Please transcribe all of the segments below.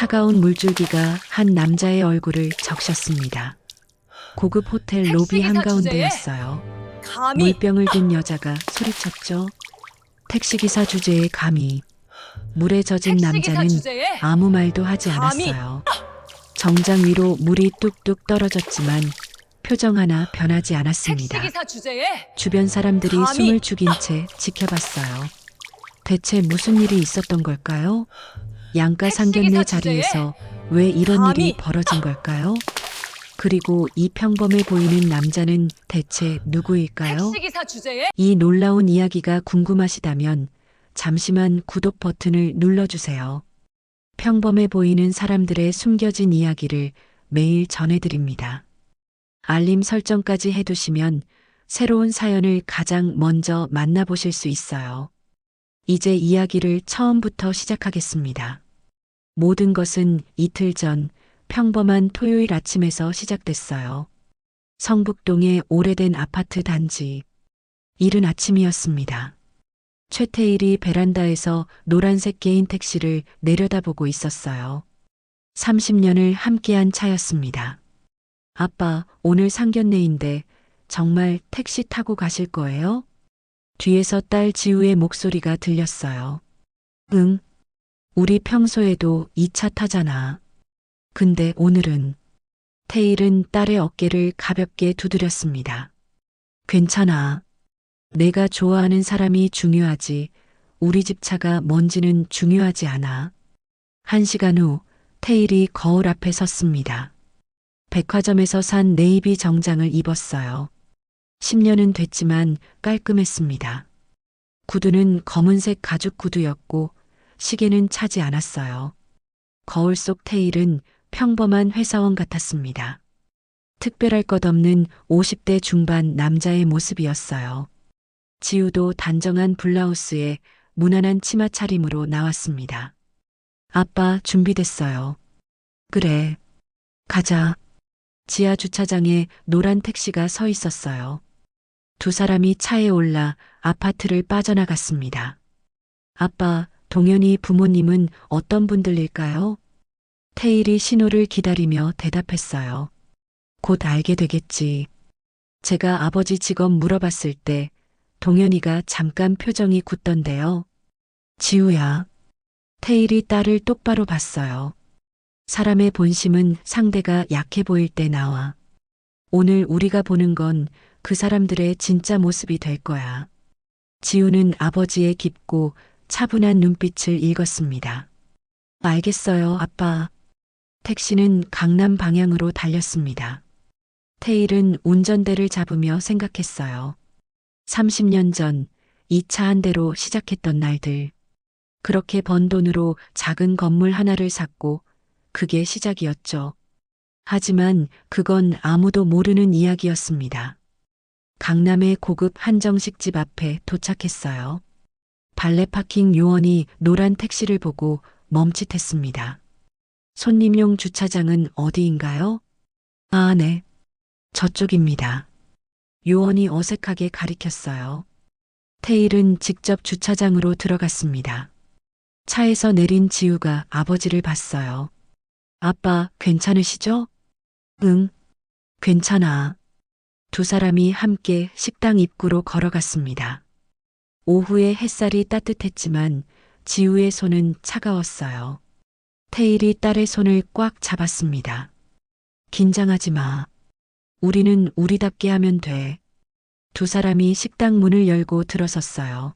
차가운 물줄기가 한 남자의 얼굴을 적셨습니다. 고급 호텔 로비 택시기사 한가운데였어요. 감히 물병을 든 여자가 소리쳤죠. 택시기사 주제에 감히. 물에 젖은 택시기사 남자는 주제에 아무 말도 하지 감히. 않았어요. 정장 위로 물이 뚝뚝 떨어졌지만 표정 하나 변하지 않았습니다. 택시기사 주제에 주변 사람들이 감히. 숨을 죽인 채 지켜봤어요. 대체 무슨 일이 있었던 걸까요? 양가 상견례 택시기사 자리에서 왜 이런 감히. 일이 벌어진 걸까요? 그리고 이 평범해 보이는 남자는 대체 누구일까요? 택시기사 주제에 이 놀라운 이야기가 궁금하시다면 잠시만 구독 버튼을 눌러주세요. 평범해 보이는 사람들의 숨겨진 이야기를 매일 전해드립니다. 알림 설정까지 해두시면 새로운 사연을 가장 먼저 만나보실 수 있어요. 이제 이야기를 처음부터 시작하겠습니다. 모든 것은 이틀 전 평범한 토요일 아침에서 시작됐어요. 성북동의 오래된 아파트 단지. 이른 아침이었습니다. 최태일이 베란다에서 노란색 개인 택시를 내려다보고 있었어요. 30년을 함께한 차였습니다. 아빠, 오늘 상견례인데 정말 택시 타고 가실 거예요? 뒤에서 딸 지우의 목소리가 들렸어요. 응. 우리 평소에도 이 차 타잖아. 근데 오늘은. 태일은 딸의 어깨를 가볍게 두드렸습니다. 괜찮아. 내가 좋아하는 사람이 중요하지. 우리 집 차가 뭔지는 중요하지 않아. 1시간 후 태일이 거울 앞에 섰습니다. 백화점에서 산 네이비 정장을 입었어요. 10년은 됐지만 깔끔했습니다. 구두는 검은색 가죽 구두였고 시계는 차지 않았어요. 거울 속 태일은 평범한 회사원 같았습니다. 특별할 것 없는 50대 중반 남자의 모습이었어요. 지우도 단정한 블라우스에 무난한 치마 차림으로 나왔습니다. 아빠, 준비됐어요. 그래. 가자. 지하 주차장에 노란 택시가 서 있었어요. 두 사람이 차에 올라 아파트를 빠져나갔습니다. 아빠, 동현이 부모님은 어떤 분들일까요? 태일이 신호를 기다리며 대답했어요. 곧 알게 되겠지. 제가 아버지 직업 물어봤을 때 동현이가 잠깐 표정이 굳던데요. 지우야. 태일이 딸을 똑바로 봤어요. 사람의 본심은 상대가 약해 보일 때 나와. 오늘 우리가 보는 건 그 사람들의 진짜 모습이 될 거야. 지우는 아버지의 깊고 차분한 눈빛을 읽었습니다. 알겠어요, 아빠. 택시는 강남 방향으로 달렸습니다. 태일은 운전대를 잡으며 생각했어요. 30년 전 이 차 한 대로 시작했던 날들. 그렇게 번 돈으로 작은 건물 하나를 샀고 그게 시작이었죠. 하지만 그건 아무도 모르는 이야기였습니다. 강남의 고급 한정식 집 앞에 도착했어요. 발레 파킹 요원이 노란 택시를 보고 멈칫했습니다. 손님용 주차장은 어디인가요? 아, 네. 저쪽입니다. 요원이 어색하게 가리켰어요. 태일은 직접 주차장으로 들어갔습니다. 차에서 내린 지우가 아버지를 봤어요. 아빠, 괜찮으시죠? 응, 괜찮아. 두 사람이 함께 식당 입구로 걸어갔습니다. 오후에 햇살이 따뜻했지만 지우의 손은 차가웠어요. 태일이 딸의 손을 꽉 잡았습니다. 긴장하지 마. 우리는 우리답게 하면 돼. 두 사람이 식당 문을 열고 들어섰어요.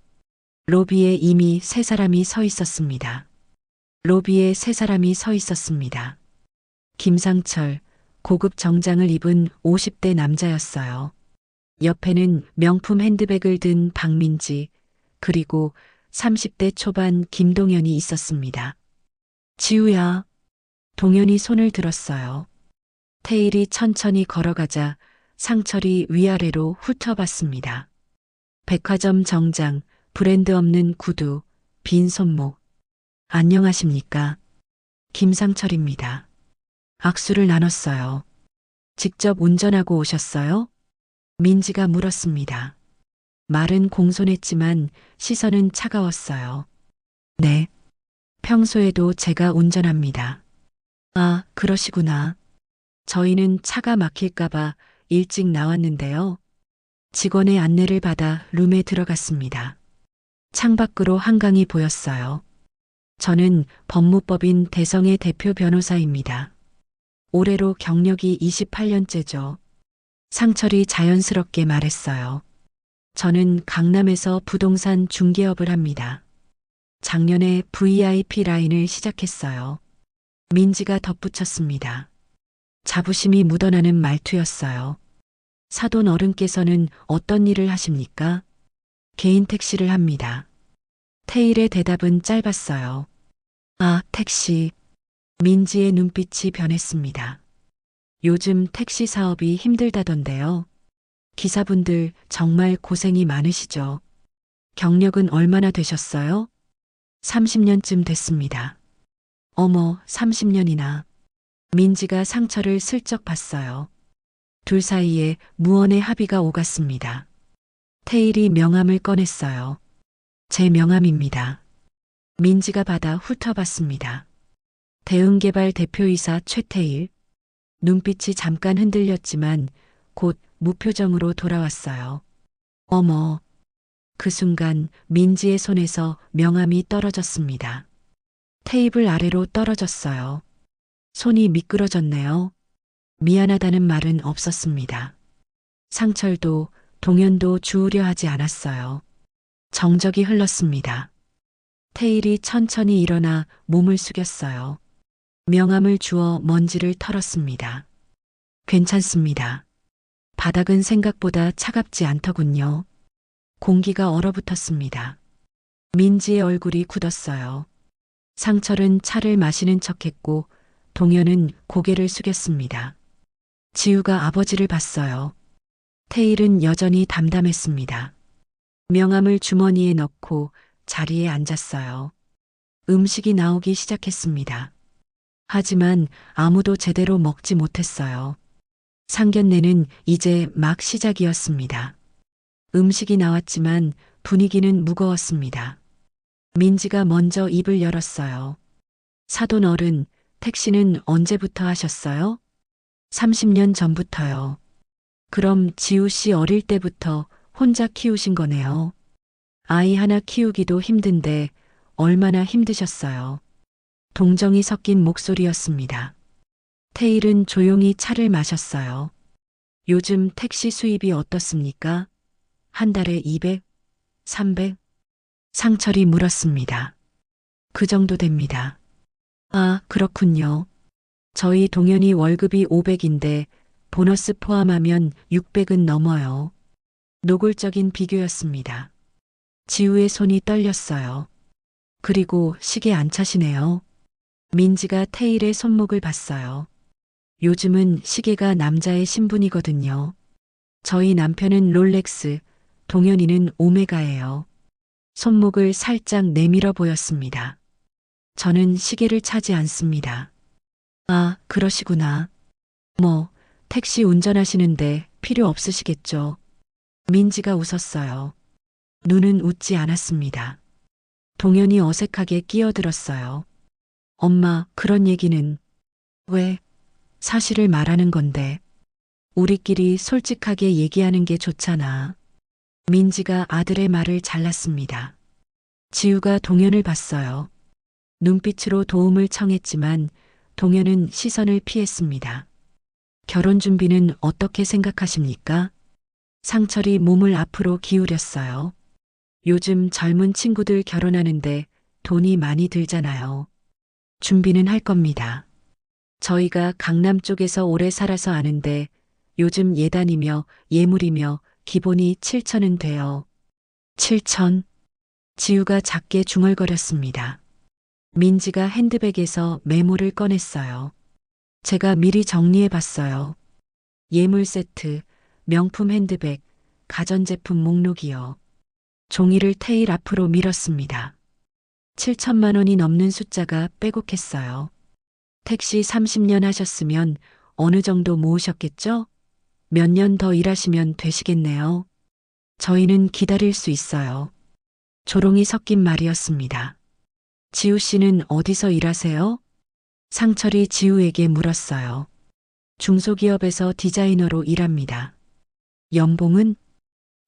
로비에 이미 세 사람이 서 있었습니다. 로비에 세 사람이 서 있었습니다. 김상철, 고급 정장을 입은 50대 남자였어요. 옆에는 명품 핸드백을 든 박민지, 그리고 30대 초반 김동현이 있었습니다. 지우야. 동현이 손을 들었어요. 태일이 천천히 걸어가자 상철이 위아래로 훑어봤습니다. 백화점 정장, 브랜드 없는 구두, 빈 손목. 안녕하십니까? 김상철입니다. 악수를 나눴어요. 직접 운전하고 오셨어요? 민지가 물었습니다. 말은 공손했지만 시선은 차가웠어요. 네. 평소에도 제가 운전합니다. 아, 그러시구나. 저희는 차가 막힐까봐 일찍 나왔는데요. 직원의 안내를 받아 룸에 들어갔습니다. 창밖으로 한강이 보였어요. 저는 법무법인 대성의 대표 변호사입니다. 올해로 경력이 28년째죠. 상철이 자연스럽게 말했어요. 저는 강남에서 부동산 중개업을 합니다. 작년에 VIP 라인을 시작했어요. 민지가 덧붙였습니다. 자부심이 묻어나는 말투였어요. 사돈 어른께서는 어떤 일을 하십니까? 개인 택시를 합니다. 태일의 대답은 짧았어요. 아, 택시. 민지의 눈빛이 변했습니다. 요즘 택시 사업이 힘들다던데요. 기사분들 정말 고생이 많으시죠? 경력은 얼마나 되셨어요? 30년쯤 됐습니다. 어머, 30년이나. 민지가 상처를 슬쩍 봤어요. 둘 사이에 무언의 합의가 오갔습니다. 태일이 명함을 꺼냈어요. 제 명함입니다. 민지가 받아 훑어봤습니다. 대응개발 대표이사 최태일. 눈빛이 잠깐 흔들렸지만 곧 무표정으로 돌아왔어요. 어머. 그 순간 민지의 손에서 명함이 떨어졌습니다. 테이블 아래로 떨어졌어요. 손이 미끄러졌네요. 미안하다는 말은 없었습니다. 상철도 동현도 주우려 하지 않았어요. 정적이 흘렀습니다. 테일이 천천히 일어나 몸을 숙였어요. 명함을 주워 먼지를 털었습니다. 괜찮습니다. 바닥은 생각보다 차갑지 않더군요. 공기가 얼어붙었습니다. 민지의 얼굴이 굳었어요. 상철은 차를 마시는 척했고 동현은 고개를 숙였습니다. 지우가 아버지를 봤어요. 태일은 여전히 담담했습니다. 명함을 주머니에 넣고 자리에 앉았어요. 음식이 나오기 시작했습니다. 하지만 아무도 제대로 먹지 못했어요. 상견례는 이제 막 시작이었습니다. 음식이 나왔지만 분위기는 무거웠습니다. 민지가 먼저 입을 열었어요. 사돈 어른, 택시는 언제부터 하셨어요? 30년 전부터요. 그럼 지우 씨 어릴 때부터 혼자 키우신 거네요. 아이 하나 키우기도 힘든데 얼마나 힘드셨어요. 동정이 섞인 목소리였습니다. 테일은 조용히 차를 마셨어요. 요즘 택시 수입이 어떻습니까? 한 달에 200, 300? 상철이 물었습니다. 그 정도 됩니다. 아, 그렇군요. 저희 동현이 월급이 500인데 보너스 포함하면 600은 넘어요. 노골적인 비교였습니다. 지우의 손이 떨렸어요. 그리고 시계 안 차시네요. 민지가 테일의 손목을 봤어요. 요즘은 시계가 남자의 신분이거든요. 저희 남편은 롤렉스, 동현이는 오메가예요. 손목을 살짝 내밀어 보였습니다. 저는 시계를 차지 않습니다. 아, 그러시구나. 뭐, 택시 운전하시는데 필요 없으시겠죠. 민지가 웃었어요. 눈은 웃지 않았습니다. 동현이 어색하게 끼어들었어요. 엄마, 그런 얘기는 왜? 사실을 말하는 건데. 우리끼리 솔직하게 얘기하는 게 좋잖아. 민지가 아들의 말을 잘랐습니다. 지우가 동현을 봤어요. 눈빛으로 도움을 청했지만 동현은 시선을 피했습니다. 결혼 준비는 어떻게 생각하십니까? 상철이 몸을 앞으로 기울였어요. 요즘 젊은 친구들 결혼하는데 돈이 많이 들잖아요. 준비는 할 겁니다. 저희가 강남 쪽에서 오래 살아서 아는데 요즘 예단이며 예물이며 기본이 7천은 돼요. 7천? 지우가 작게 중얼거렸습니다. 민지가 핸드백에서 메모를 꺼냈어요. 제가 미리 정리해 봤어요. 예물 세트, 명품 핸드백, 가전제품 목록이요. 종이를 테일 앞으로 밀었습니다. 7천만 원이 넘는 숫자가 빼곡했어요. 택시 30년 하셨으면 어느 정도 모으셨겠죠? 몇 년 더 일하시면 되시겠네요. 저희는 기다릴 수 있어요. 조롱이 섞인 말이었습니다. 지우 씨는 어디서 일하세요? 상철이 지우에게 물었어요. 중소기업에서 디자이너로 일합니다. 연봉은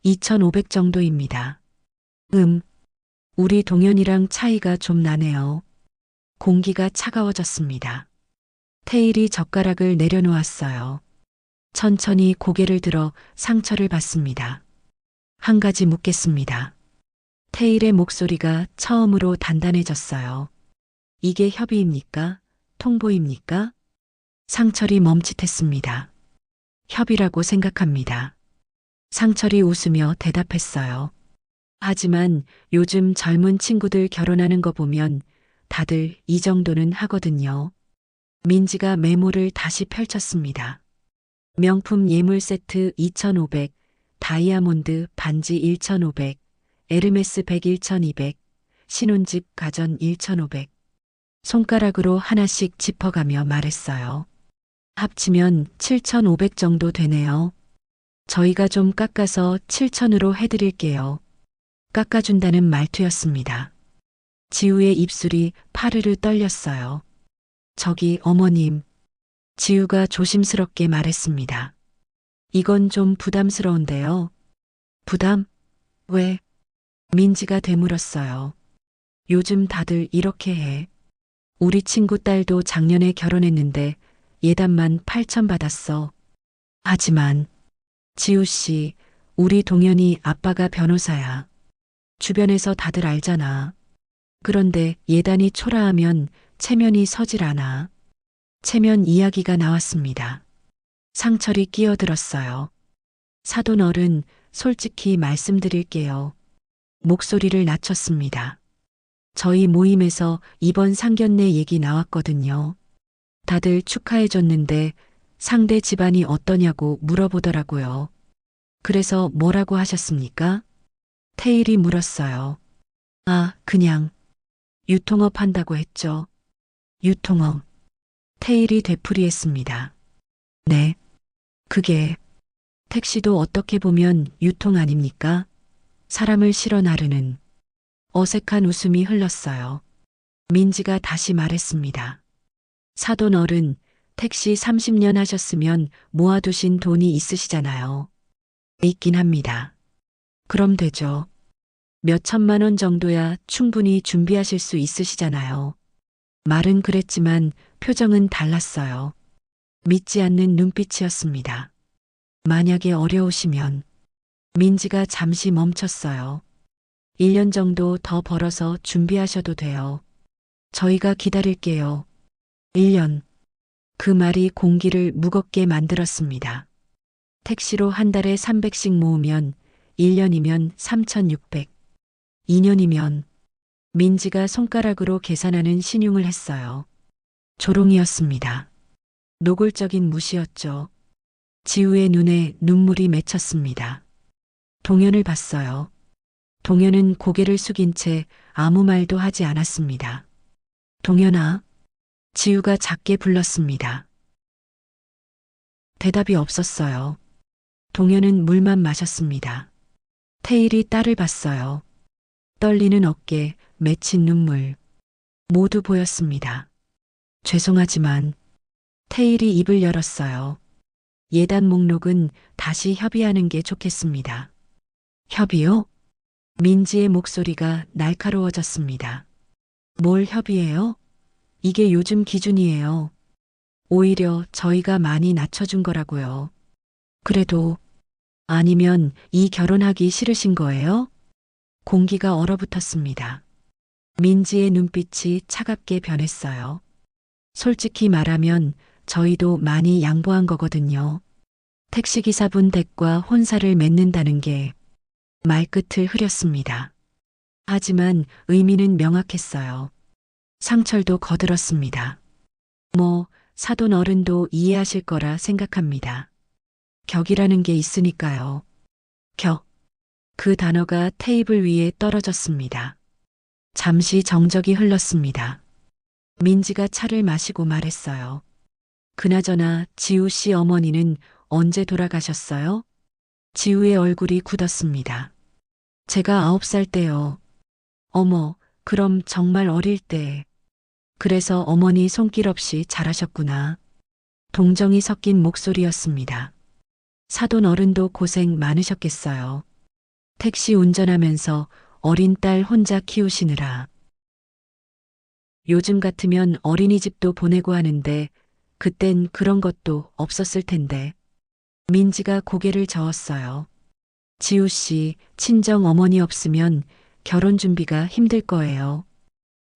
2,500 정도입니다. 우리 동현이랑 차이가 좀 나네요. 공기가 차가워졌습니다. 태일이 젓가락을 내려놓았어요. 천천히 고개를 들어 상철을 봤습니다. 한 가지 묻겠습니다. 태일의 목소리가 처음으로 단단해졌어요. 이게 협의입니까? 통보입니까? 상철이 멈칫했습니다. 협의라고 생각합니다. 상철이 웃으며 대답했어요. 하지만 요즘 젊은 친구들 결혼하는 거 보면 다들 이 정도는 하거든요. 민지가 메모를 다시 펼쳤습니다. 명품 예물 세트 2,500, 다이아몬드 반지 1,500, 에르메스 백 1,200, 신혼집 가전 1,500. 손가락으로 하나씩 짚어가며 말했어요. 합치면 7,500 정도 되네요. 저희가 좀 깎아서 7,000으로 해드릴게요. 깎아준다는 말투였습니다. 지우의 입술이 파르르 떨렸어요. 저기 어머님. 지우가 조심스럽게 말했습니다. 이건 좀 부담스러운데요. 부담? 왜? 민지가 되물었어요. 요즘 다들 이렇게 해. 우리 친구 딸도 작년에 결혼했는데 예단만 8,000 받았어. 하지만 지우 씨, 우리 동현이 아빠가 변호사야. 주변에서 다들 알잖아. 그런데 예단이 초라하면 체면이 서질 않아. 체면 이야기가 나왔습니다. 상철이 끼어들었어요. 사돈 어른, 솔직히 말씀드릴게요. 목소리를 낮췄습니다. 저희 모임에서 이번 상견례 얘기 나왔거든요. 다들 축하해줬는데 상대 집안이 어떠냐고 물어보더라고요. 그래서 뭐라고 하셨습니까? 태일이 물었어요. 아, 그냥 유통업 한다고 했죠. 유통업. 태일이 되풀이했습니다. 네. 그게 택시도 어떻게 보면 유통 아닙니까? 사람을 실어 나르는. 어색한 웃음이 흘렀어요. 민지가 다시 말했습니다. 사돈 어른, 택시 30년 하셨으면 모아두신 돈이 있으시잖아요. 있긴 합니다. 그럼 되죠. 몇 천만 원 정도야 충분히 준비하실 수 있으시잖아요. 말은 그랬지만 표정은 달랐어요. 믿지 않는 눈빛이었습니다. 만약에 어려우시면 민지가 잠시 멈췄어요. 1년 정도 더 벌어서 준비하셔도 돼요. 저희가 기다릴게요. 1년. 그 말이 공기를 무겁게 만들었습니다. 택시로 한 달에 300씩 모으면 1년이면 3,600. 2년이면 민지가 손가락으로 계산하는 신용을 했어요. 조롱이었습니다. 노골적인 무시였죠. 지우의 눈에 눈물이 맺혔습니다. 동현을 봤어요. 동현은 고개를 숙인 채 아무 말도 하지 않았습니다. 동현아, 지우가 작게 불렀습니다. 대답이 없었어요. 동현은 물만 마셨습니다. 태일이 딸을 봤어요. 떨리는 어깨, 맺힌 눈물. 모두 보였습니다. 죄송하지만 태일이 입을 열었어요. 예단 목록은 다시 협의하는 게 좋겠습니다. 협의요? 민지의 목소리가 날카로워졌습니다. 뭘 협의해요? 이게 요즘 기준이에요. 오히려 저희가 많이 낮춰준 거라고요. 그래도 아니면 이 결혼하기 싫으신 거예요? 공기가 얼어붙었습니다. 민지의 눈빛이 차갑게 변했어요. 솔직히 말하면 저희도 많이 양보한 거거든요. 택시기사분 댁과 혼사를 맺는다는 게 말끝을 흐렸습니다. 하지만 의미는 명확했어요. 상철도 거들었습니다. 뭐 사돈 어른도 이해하실 거라 생각합니다. 격이라는 게 있으니까요. 격. 그 단어가 테이블 위에 떨어졌습니다. 잠시 정적이 흘렀습니다. 민지가 차를 마시고 말했어요. 그나저나 지우 씨 어머니는 언제 돌아가셨어요? 지우의 얼굴이 굳었습니다. 제가 9살 때요. 어머, 그럼 정말 어릴 때. 그래서 어머니 손길 없이 잘하셨구나. 동정이 섞인 목소리였습니다. 사돈 어른도 고생 많으셨겠어요. 택시 운전하면서 어린 딸 혼자 키우시느라. 요즘 같으면 어린이집도 보내고 하는데 그땐 그런 것도 없었을 텐데. 민지가 고개를 저었어요. 지우 씨, 친정 어머니 없으면 결혼 준비가 힘들 거예요.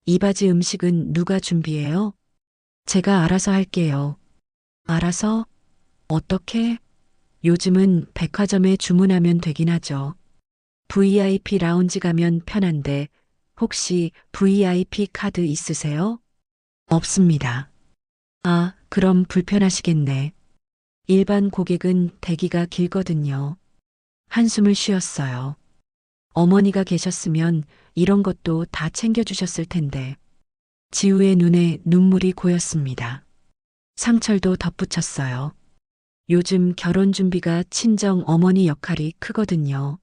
이바지 음식은 누가 준비해요? 제가 알아서 할게요. 알아서? 어떻게? 요즘은 백화점에 주문하면 되긴 하죠. VIP 라운지 가면 편한데 혹시 VIP 카드 있으세요? 없습니다. 아, 그럼 불편하시겠네. 일반 고객은 대기가 길거든요. 한숨을 쉬었어요. 어머니가 계셨으면 이런 것도 다 챙겨주셨을 텐데. 지우의 눈에 눈물이 고였습니다. 상철도 덧붙였어요. 요즘 결혼 준비가 친정 어머니 역할이 크거든요.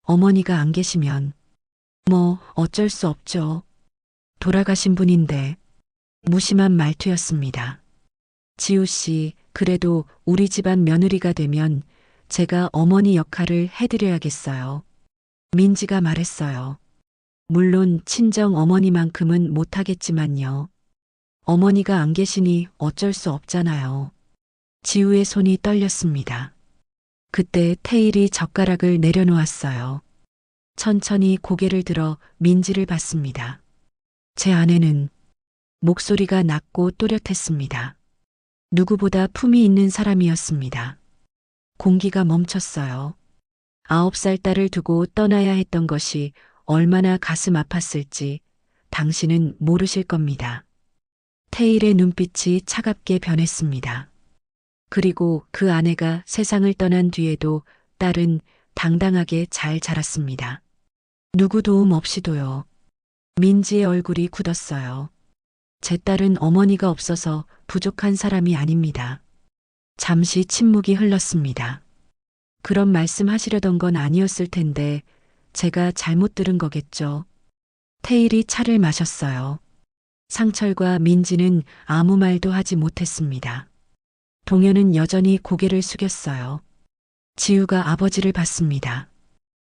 어머니가 안 계시면 뭐 어쩔 수 없죠. 돌아가신 분인데. 무심한 말투였습니다. 지우 씨, 그래도 우리 집안 며느리가 되면 제가 어머니 역할을 해드려야겠어요. 민지가 말했어요. 물론 친정 어머니만큼은 못하겠지만요. 어머니가 안 계시니 어쩔 수 없잖아요. 지우의 손이 떨렸습니다. 그때 태일이 젓가락을 내려놓았어요. 천천히 고개를 들어 민지를 봤습니다. 제 아내는 목소리가 낮고 또렷했습니다. 누구보다 품이 있는 사람이었습니다. 공기가 멈췄어요. 9살 딸을 두고 떠나야 했던 것이 얼마나 가슴 아팠을지 당신은 모르실 겁니다. 태일의 눈빛이 차갑게 변했습니다. 그리고 그 아내가 세상을 떠난 뒤에도 딸은 당당하게 잘 자랐습니다. 누구 도움 없이도요. 민지의 얼굴이 굳었어요. 제 딸은 어머니가 없어서 부족한 사람이 아닙니다. 잠시 침묵이 흘렀습니다. 그런 말씀 하시려던 건 아니었을 텐데 제가 잘못 들은 거겠죠. 태일이 차를 마셨어요. 상철과 민지는 아무 말도 하지 못했습니다. 동현은 여전히 고개를 숙였어요. 지우가 아버지를 봤습니다.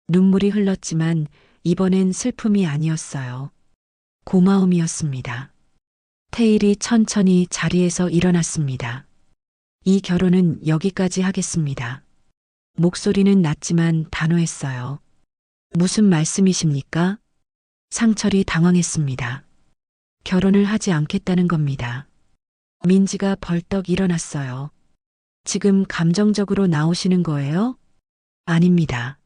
눈물이 흘렀지만 이번엔 슬픔이 아니었어요. 고마움이었습니다. 태일이 천천히 자리에서 일어났습니다. 이 결혼은 여기까지 하겠습니다. 목소리는 낮지만 단호했어요. 무슨 말씀이십니까? 상철이 당황했습니다. 결혼을 하지 않겠다는 겁니다. 민지가 벌떡 일어났어요. 지금 감정적으로 나오시는 거예요? 아닙니다.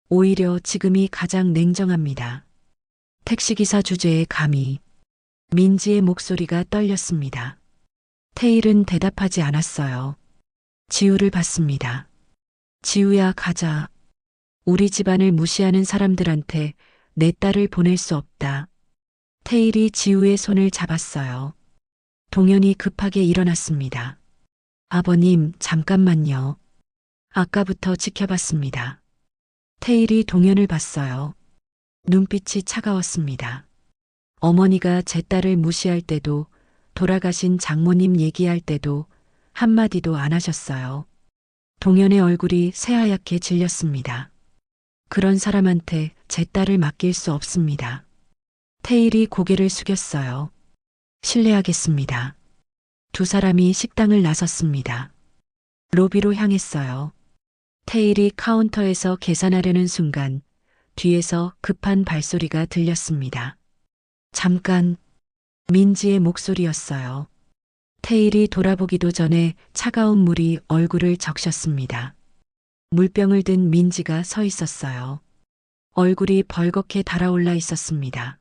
오히려 지금이 가장 냉정합니다. 택시기사 주제에 감히. 민지의 목소리가 떨렸습니다. 태일은 대답하지 않았어요. 지우를 봤습니다. 지우야, 가자. 우리 집안을 무시하는 사람들한테 내 딸을 보낼 수 없다. 태일이 지우의 손을 잡았어요. 동현이 급하게 일어났습니다. 아버님, 잠깐만요. 아까부터 지켜봤습니다. 태일이 동현을 봤어요. 눈빛이 차가웠습니다. 어머니가 제 딸을 무시할 때도, 돌아가신 장모님 얘기할 때도 한마디도 안 하셨어요. 동현의 얼굴이 새하얗게 질렸습니다. 그런 사람한테 제 딸을 맡길 수 없습니다. 태일이 고개를 숙였어요. 실례하겠습니다. 두 사람이 식당을 나섰습니다. 로비로 향했어요. 태일이 카운터에서 계산하려는 순간 뒤에서 급한 발소리가 들렸습니다. 잠깐, 민지의 목소리였어요. 태일이 돌아보기도 전에 차가운 물이 얼굴을 적셨습니다. 물병을 든 민지가 서 있었어요. 얼굴이 벌겋게 달아올라 있었습니다.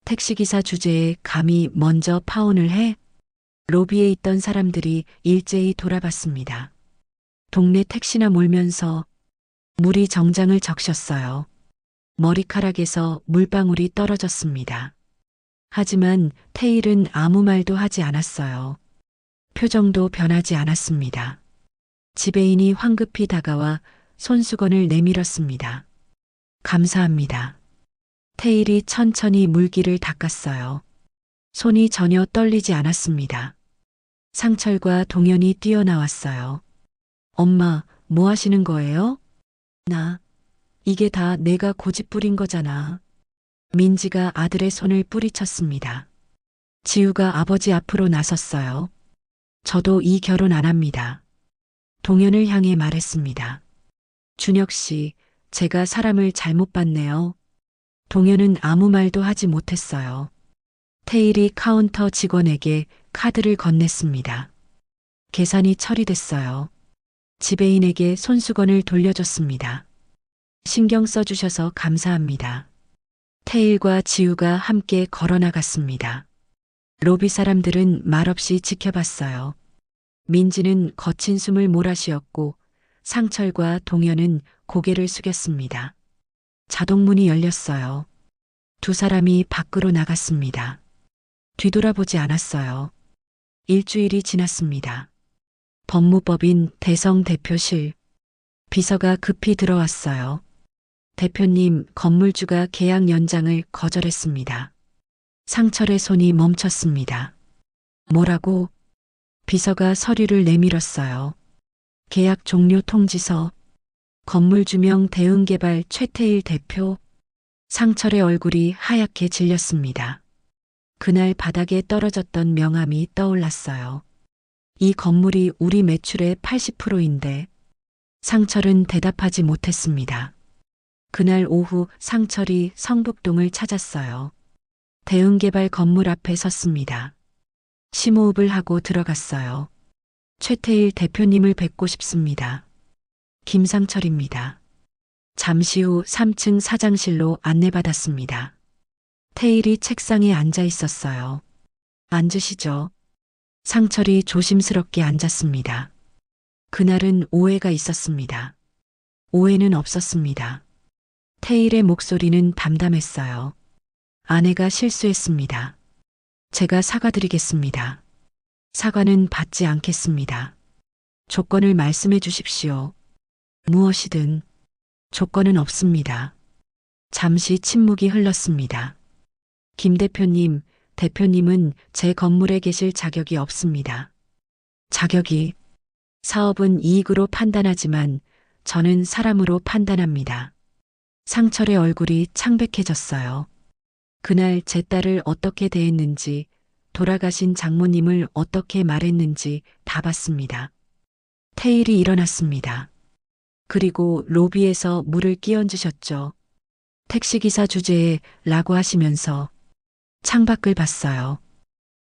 택시기사 주제에 감히 먼저 파혼을 해? 로비에 있던 사람들이 일제히 돌아봤습니다. 동네 택시나 몰면서 물이 정장을 적셨어요. 머리카락에서 물방울이 떨어졌습니다. 하지만 태일은 아무 말도 하지 않았어요. 표정도 변하지 않았습니다. 지배인이 황급히 다가와 손수건을 내밀었습니다. 감사합니다. 태일이 천천히 물기를 닦았어요. 손이 전혀 떨리지 않았습니다. 상철과 동현이 뛰어나왔어요. 엄마, 뭐 하시는 거예요? 이게 다 내가 고집부린 거잖아. 민지가 아들의 손을 뿌리쳤습니다. 지우가 아버지 앞으로 나섰어요. 저도 이 결혼 안 합니다. 동현을 향해 말했습니다. 준혁 씨, 제가 사람을 잘못 봤네요. 동현은 아무 말도 하지 못했어요. 태일이 카운터 직원에게 카드를 건넸습니다. 계산이 처리됐어요. 지배인에게 손수건을 돌려줬습니다. 신경 써주셔서 감사합니다. 태일과 지우가 함께 걸어나갔습니다. 로비 사람들은 말없이 지켜봤어요. 민지는 거친 숨을 몰아쉬었고 상철과 동현은 고개를 숙였습니다. 자동문이 열렸어요. 두 사람이 밖으로 나갔습니다. 뒤돌아보지 않았어요. 일주일이 지났습니다. 법무법인 대성 대표실. 비서가 급히 들어왔어요. 대표님, 건물주가 계약 연장을 거절했습니다. 상철의 손이 멈췄습니다. 뭐라고? 비서가 서류를 내밀었어요. 계약 종료 통지서. 건물주명 대응개발 최태일 대표. 상철의 얼굴이 하얗게 질렸습니다. 그날 바닥에 떨어졌던 명함이 떠올랐어요. 이 건물이 우리 매출의 80%인데. 상철은 대답하지 못했습니다. 그날 오후 상철이 성북동을 찾았어요. 대응개발 건물 앞에 섰습니다. 심호흡을 하고 들어갔어요. 최태일 대표님을 뵙고 싶습니다. 김상철입니다. 잠시 후 3층 사장실로 안내받았습니다. 태일이 책상에 앉아 있었어요. 앉으시죠. 상철이 조심스럽게 앉았습니다. 그날은 오해가 있었습니다. 오해는 없었습니다. 태일의 목소리는 담담했어요. 아내가 실수했습니다. 제가 사과드리겠습니다. 사과는 받지 않겠습니다. 조건을 말씀해 주십시오. 무엇이든. 조건은 없습니다. 잠시 침묵이 흘렀습니다. 김 대표님, 대표님은 제 건물에 계실 자격이 없습니다. 자격이. 사업은 이익으로 판단하지만 저는 사람으로 판단합니다. 상철의 얼굴이 창백해졌어요. 그날 제 딸을 어떻게 대했는지, 돌아가신 장모님을 어떻게 말했는지 다 봤습니다. 태일이 일어났습니다. 그리고 로비에서 물을 끼얹으셨죠. 택시기사 주제에 라고 하시면서 창밖을 봤어요.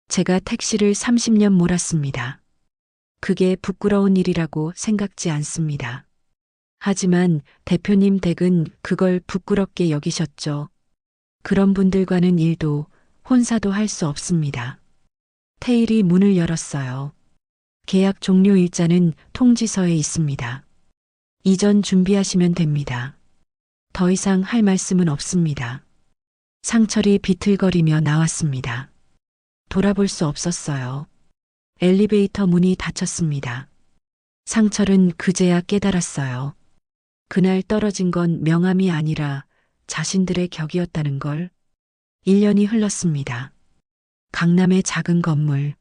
제가 택시를 30년 몰았습니다. 그게 부끄러운 일이라고 생각지 않습니다. 하지만 대표님 댁은 그걸 부끄럽게 여기셨죠. 그런 분들과는 일도 혼사도 할 수 없습니다. 태일이 문을 열었어요. 계약 종료 일자는 통지서에 있습니다. 이전 준비하시면 됩니다. 더 이상 할 말씀은 없습니다. 상철이 비틀거리며 나왔습니다. 돌아볼 수 없었어요. 엘리베이터 문이 닫혔습니다. 상철은 그제야 깨달았어요. 그날 떨어진 건 명함이 아니라 자신들의 격이었다는 걸. 1년이 흘렀습니다. 강남의 작은 건물.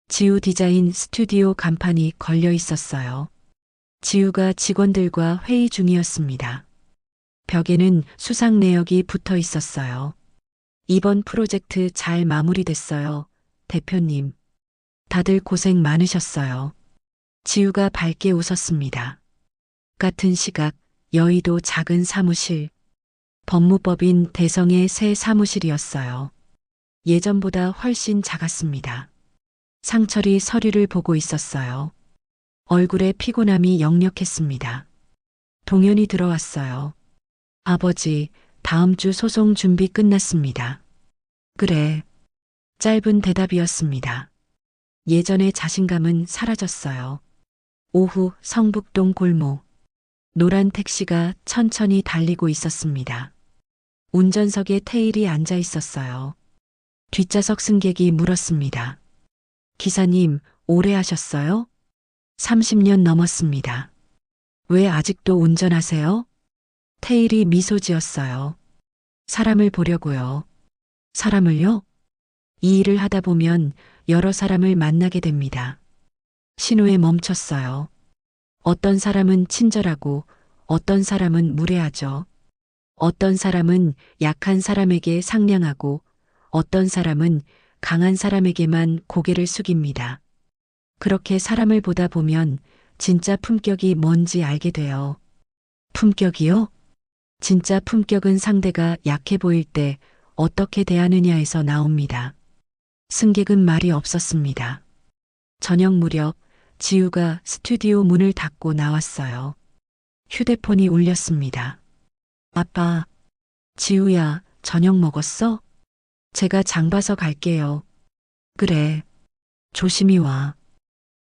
지우 디자인 스튜디오 간판이 걸려 있었어요. 지우가 직원들과 회의 중이었습니다. 벽에는 수상 내역이 붙어 있었어요. 이번 프로젝트 잘 마무리됐어요, 대표님. 다들 고생 많으셨어요. 지우가 밝게 웃었습니다. 같은 시각, 여의도 작은 사무실. 법무법인 대성의 새 사무실이었어요. 예전보다 훨씬 작았습니다. 상철이 서류를 보고 있었어요. 얼굴에 피곤함이 역력했습니다. 동현이 들어왔어요. 아버지, 다음 주 소송 준비 끝났습니다. 그래. 짧은 대답이었습니다. 예전의 자신감은 사라졌어요. 오후 성북동 골목. 노란 택시가 천천히 달리고 있었습니다. 운전석에 태일이 앉아 있었어요. 뒷좌석 승객이 물었습니다. 기사님, 오래 하셨어요? 30년 넘었습니다. 왜 아직도 운전하세요? 태일이 미소 지었어요. 사람을 보려고요. 사람을요? 이 일을 하다 보면 여러 사람을 만나게 됩니다. 신호에 멈췄어요. 어떤 사람은 친절하고 어떤 사람은 무례하죠. 어떤 사람은 약한 사람에게 상냥하고 어떤 사람은 강한 사람에게만 고개를 숙입니다. 그렇게 사람을 보다 보면 진짜 품격이 뭔지 알게 돼요. 품격이요? 진짜 품격은 상대가 약해 보일 때 어떻게 대하느냐에서 나옵니다. 승객은 말이 없었습니다. 저녁 무렵 지우가 스튜디오 문을 닫고 나왔어요. 휴대폰이 울렸습니다. 아빠, 지우야, 저녁 먹었어? 제가 장 봐서 갈게요. 그래, 조심히 와.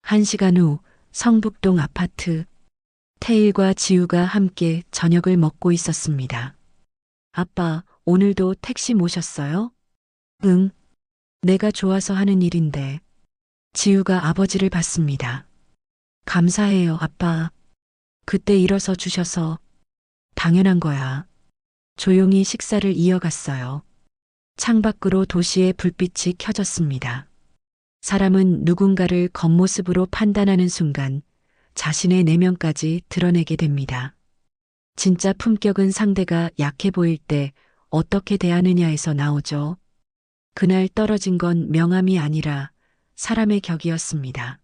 1시간 후 성북동 아파트. 태일과 지우가 함께 저녁을 먹고 있었습니다. 아빠, 오늘도 택시 모셨어요? 응, 내가 좋아서 하는 일인데. 지우가 아버지를 봤습니다. 감사해요, 아빠. 그때 일어서 주셔서. 당연한 거야. 조용히 식사를 이어갔어요. 창밖으로 도시의 불빛이 켜졌습니다. 사람은 누군가를 겉모습으로 판단하는 순간 자신의 내면까지 드러내게 됩니다. 진짜 품격은 상대가 약해 보일 때 어떻게 대하느냐에서 나오죠. 그날 떨어진 건 명함이 아니라 사람의 격이었습니다.